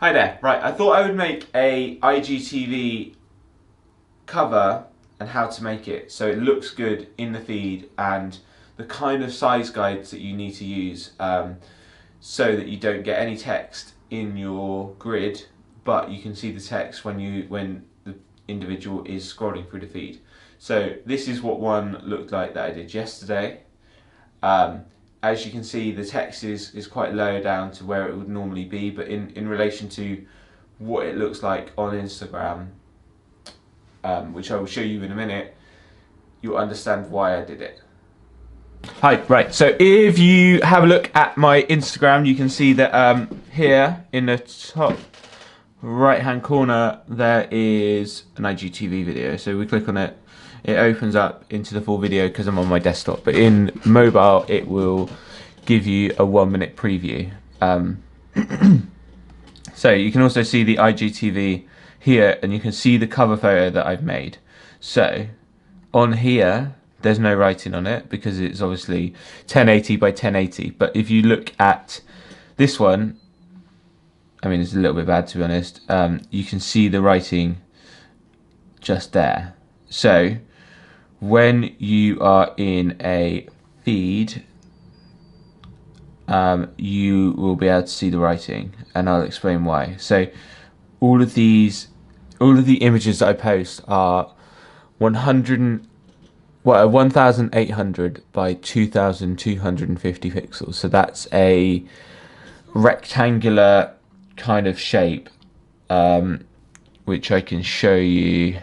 Hi there. Right, I thought I would make a IGTV cover and how to make it so it looks good in the feed and the kind of size guides that you need to use so that you don't get any text in your grid, but you can see the text when the individual is scrolling through the feed. So this is what one looked like that I did yesterday. Um, as you can see, the text is quite low down to where it would normally be, but in relation to what it looks like on Instagram, which I will show you in a minute, you'll understand why I did it. Hi, right, so if you have a look at my Instagram, you can see that here in the top right hand corner there is an IGTV video. So we click on it, it opens up into the full video because I'm on my desktop, but in mobile it will give you a 1 minute preview. So you can also see the IGTV here, and you can see the cover photo that I've made. So on here there's no writing on it because it's obviously 1080 by 1080, but if you look at this one, I mean, it's a little bit bad to be honest. You can see the writing just there. So when you are in a feed, you will be able to see the writing, and I'll explain why. So all of the images that I post are 1800 by 2250 pixels. So that's a rectangular kind of shape, which I can show you.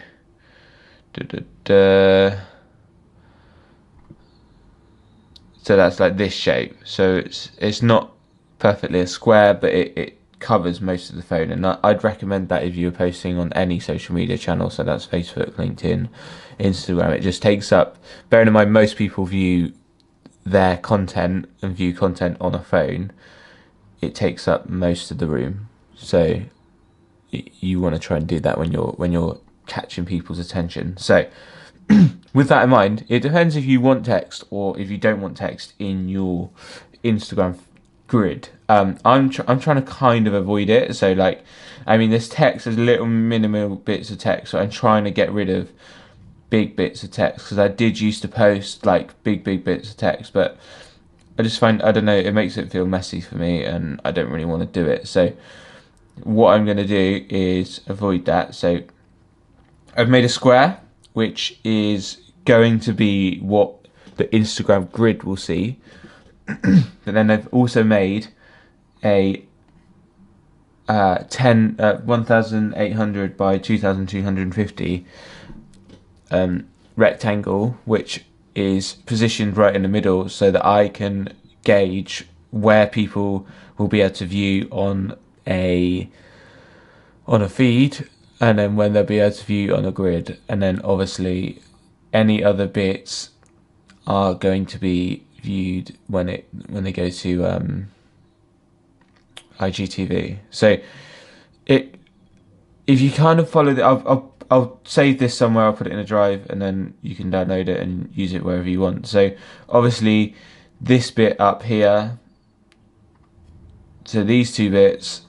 So that's like this shape. So it's not perfectly a square, but it covers most of the phone. And I'd recommend that if you're posting on any social media channel, so that's Facebook, LinkedIn, Instagram. It just takes up, bearing in mind most people view their content and view content on a phone, it takes up most of the room. So you want to try and do that when you're catching people's attention. So with that in mind, it depends if you want text or if you don't want text in your Instagram grid. I'm trying to kind of avoid it. So like, I mean, there's text, there's little minimal bits of text. So I'm trying to get rid of big bits of text because I did used to post like big bits of text, but I just find, I don't know, it makes it feel messy for me, and I don't really want to do it. So what I'm going to do is avoid that. So I've made a square, which is going to be what the Instagram grid will see. But then I've also made a 1800 by 2250 rectangle, which is positioned right in the middle so that I can gauge where people will be able to view on a feed, and then when they'll be able to view on a grid, and then obviously any other bits are going to be viewed when they go to IGTV. So if you kind of follow the, I'll save this somewhere. I'll put it in a drive, and then you can download it and use it wherever you want. So obviously this bit up here, so these two bits,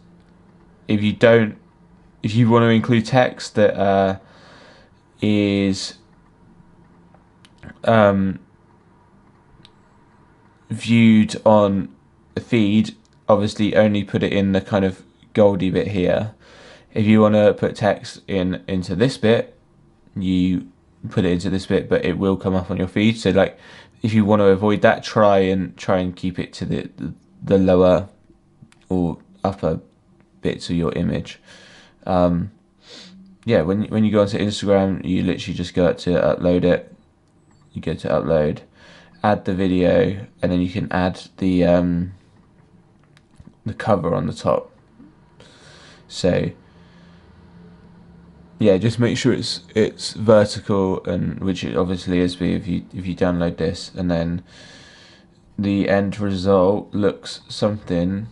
if you want to include text that is viewed on a feed, obviously only put it in the kind of goldy bit here. If you want to put text into this bit, you put it into this bit, but it will come up on your feed. So like, if you want to avoid that, try and keep it to the lower or upper bits of your image. Yeah, when you go onto Instagram, you literally just go to upload it. You go to upload, add the video, and then you can add the cover on the top. So yeah, just make sure it's vertical, and which it obviously is if you download this, and then the end result looks something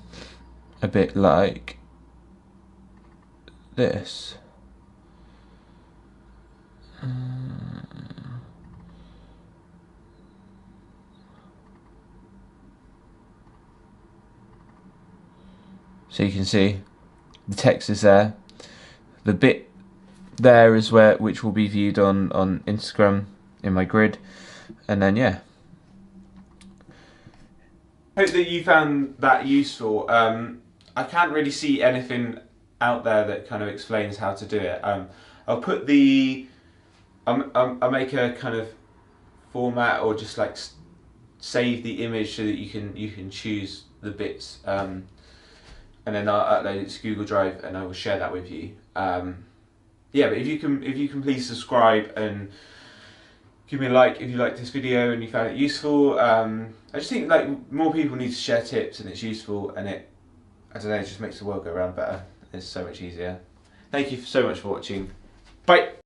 a bit like this. So you can see the text is there. The bit there is which will be viewed on Instagram in my grid, and then yeah. Hope that you found that useful. I can't really see anything out there that kind of explains how to do it. I'll put the I'll make a kind of format, or just like save the image so that you can choose the bits, and then I'll upload it to Google Drive and I will share that with you. Yeah, but if you can please subscribe and give me a like if you liked this video and you found it useful. I just think like more people need to share tips, and it's useful, and I don't know, it just makes the world go around better. It's so much easier. Thank you so much for watching. Bye.